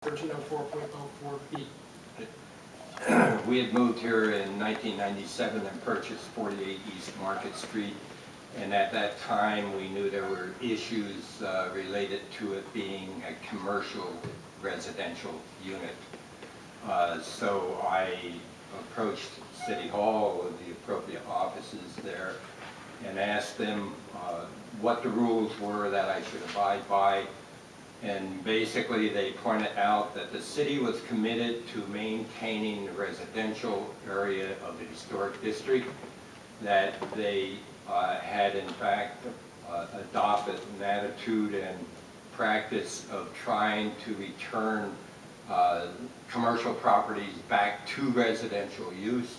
1304.04B. We had moved here in 1997 and purchased 48 East Market Street, and at that time we knew there were issues related to it being a commercial residential unit. So I approached City Hall with the appropriate offices there and asked them what the rules were that I should abide by. And basically they pointed out that the city was committed to maintaining the residential area of the historic district, that they had in fact adopted an attitude and practice of trying to return commercial properties back to residential use,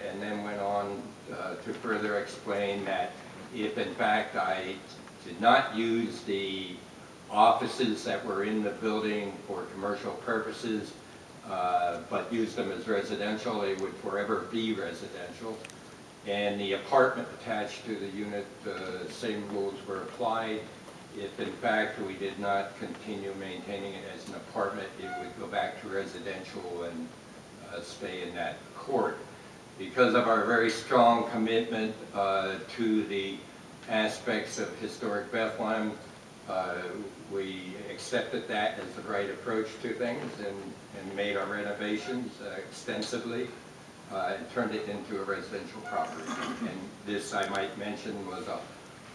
and then went on to further explain that if in fact I did not use the offices that were in the building for commercial purposes, but used them as residential, they would forever be residential. And the apartment attached to the unit, same rules were applied. If in fact we did not continue maintaining it as an apartment, it would go back to residential and stay in that court. Because of our very strong commitment to the aspects of historic Bethlehem, we accepted that as the right approach to things and made our renovations extensively and turned it into a residential property. And this, I might mention, was a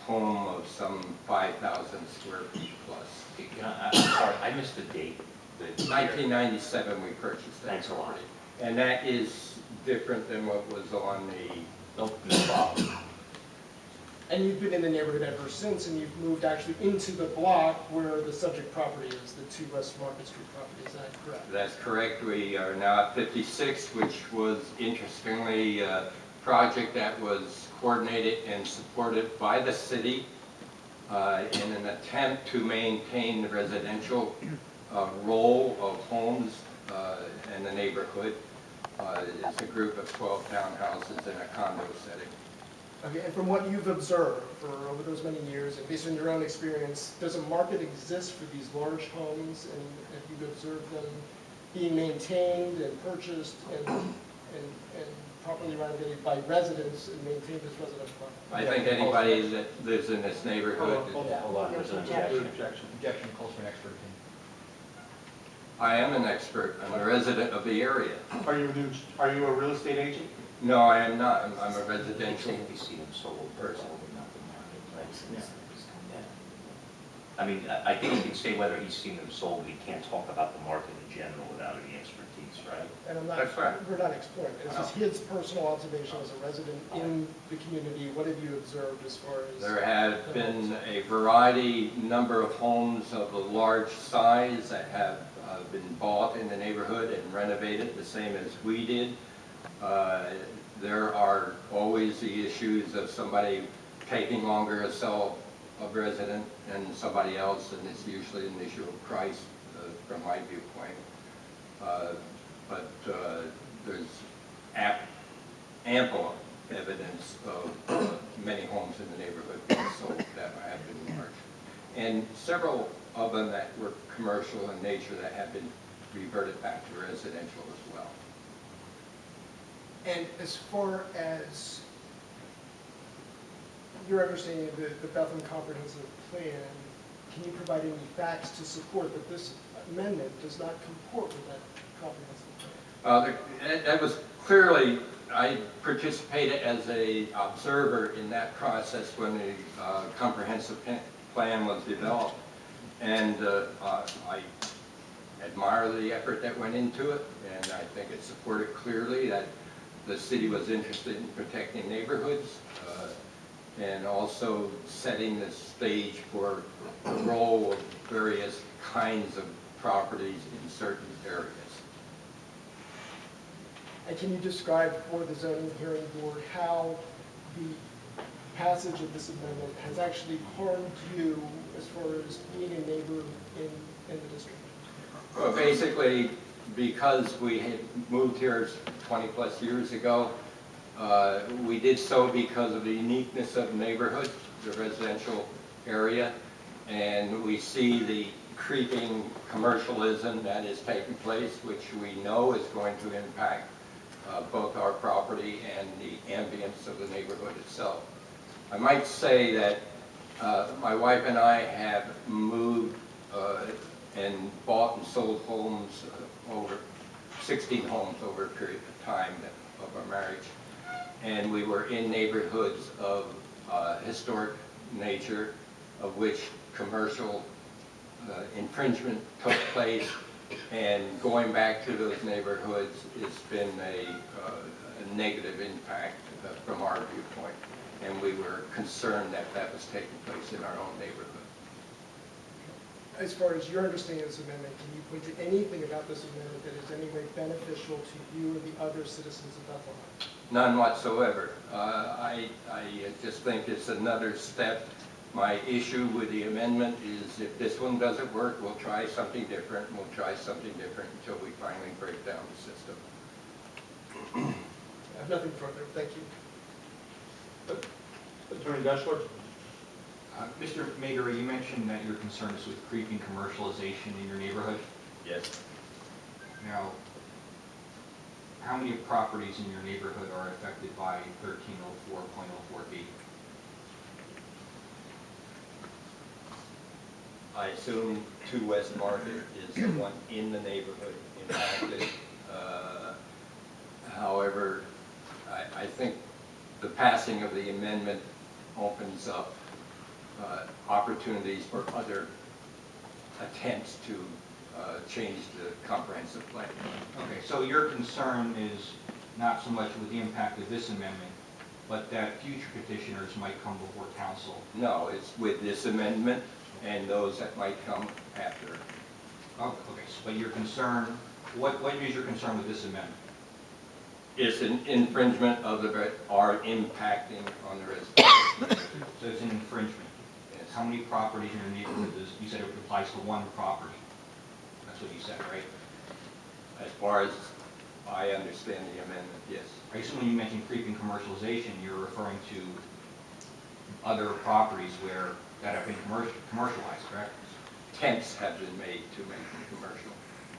home of some 5,000 square feet plus. I'm sorry, I missed the date. 1997 we purchased that. Thanks a lot. property. And that is different than what was on the... No problem. And you've been in the neighborhood ever since, and you've moved actually into the block where the subject property is, the 2 West Market Street property. Is that correct? That's correct. We are now at 56, which was interestingly a project that was coordinated and supported by the city in an attempt to maintain the residential role of homes in the neighborhood. It's a group of 12 townhouses in a condo setting. Okay, and from what you've observed for over those many years, and based on your own experience, does a market exist for these large homes, and have you observed them being maintained and purchased and properly renovated by residents and maintained as residential property? I think anybody that lives in this neighborhood... Hold on, there's an objection. Objection calls for an expert opinion. I am an expert. I'm a resident of the area. Are you a real estate agent? No, I am not. I'm a residential If you see them sold, person. not the marketplace. I mean, I think he can say whether he's seen them sold. We can't talk about the market in general without any expertise, right? And I'm not, That's right. we're not exploring it. This is his personal observation as a resident in the community. What have you observed as far as... There have been a variety number of homes of a large size that have been bought in the neighborhood and renovated the same as we did. There are always the issues of somebody taking longer to sell a resident than somebody else, and it's usually an issue of price from my viewpoint. But there's ample evidence of many homes in the neighborhood being sold that have been large. And several of them that were commercial in nature that have been reverted back to residential as well. And as far as your understanding of the Bethlehem Comprehensive Plan, can you provide any facts to support that this amendment does not comport with that comprehensive plan? That was clearly, I participated as an observer in that process when the comprehensive plan was developed. And I admire the effort that went into it, and I think it supported clearly that the city was interested in protecting neighborhoods and also setting the stage for the role of various kinds of properties in certain areas. And can you describe for the zoning hearing board how the passage of this amendment has actually harmed you as far as being a neighbor in the district? Well, basically, because we had moved here 20 plus years ago, we did so because of the uniqueness of the neighborhood, the residential area, and we see the creeping commercialism that is taking place, which we know is going to impact both our property and the ambience of the neighborhood itself. I might say that my wife and I have moved and bought and sold homes, over 16 homes over a period of time of our marriage. And we were in neighborhoods of historic nature, of which commercial infringement took place. And going back to those neighborhoods, it's been a negative impact from our viewpoint. And we were concerned that that was taking place in our own neighborhood. As far as your understanding of this amendment, can you point to anything about this amendment that is in any way beneficial to you or the other citizens of Bethlehem? None whatsoever. I just think it's another step. My issue with the amendment is if this one doesn't work, we'll try something different, and we'll try something different until we finally break down the system. I have nothing further. Thank you. Attorney Gadfly? Mr. Mayberry, you mentioned that your concern is with creeping commercialization in your neighborhood. Yes. Now, how many properties in your neighborhood are affected by 1304.04B? I assume 2 West Market is the one in the neighborhood impacted. However, I think the passing of the amendment opens up opportunities for other attempts to change the comprehensive plan. Okay, so your concern is not so much with the impact of this amendment, but that future petitioners might come before council. No, it's with this amendment and those that might come after. Oh, okay, but your concern, what is your concern with this amendment? It's an infringement of the, are impacting on the residents. So it's an infringement. Yes. How many properties in your neighborhood does, you said it applies to one property? That's what you said, right? As far as I understand the amendment, yes. I assume when you mention creeping commercialization, you're referring to other properties where that have been commercialized, correct? Attempts have been made to make them commercial.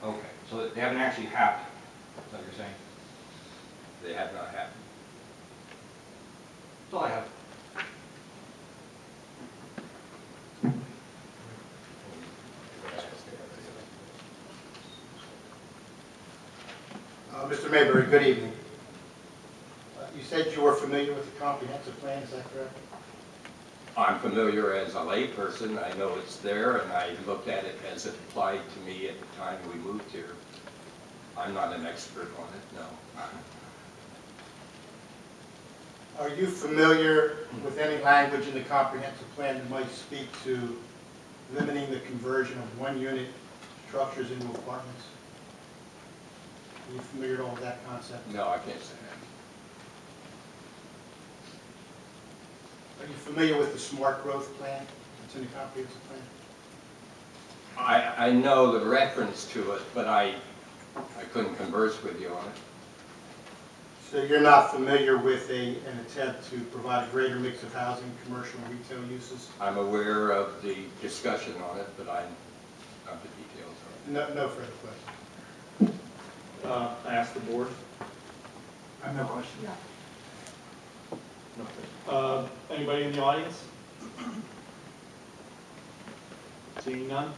Okay, so they haven't actually happened, is that what you're saying? They have not happened. That's all I have. Mr. Mayberry, good evening. You said you were familiar with the comprehensive plan, is that correct? I'm familiar as a layperson. I know it's there, and I looked at it as it applied to me at the time we moved here. I'm not an expert on it, no. Are you familiar with any language in the comprehensive plan that might speak to limiting the conversion of one-unit structures into apartments? Are you familiar at all with that concept? No, I can't say Are you familiar with the smart growth plan that's in the comprehensive plan? that. I know the reference to it, but I couldn't converse with you on it. So you're not familiar with an attempt to provide a greater mix of housing, commercial, and retail uses? I'm aware of the discussion on it, but I'm not the details on it. No further questions. I asked the board. I have no question. Anybody in the audience? Seeing none?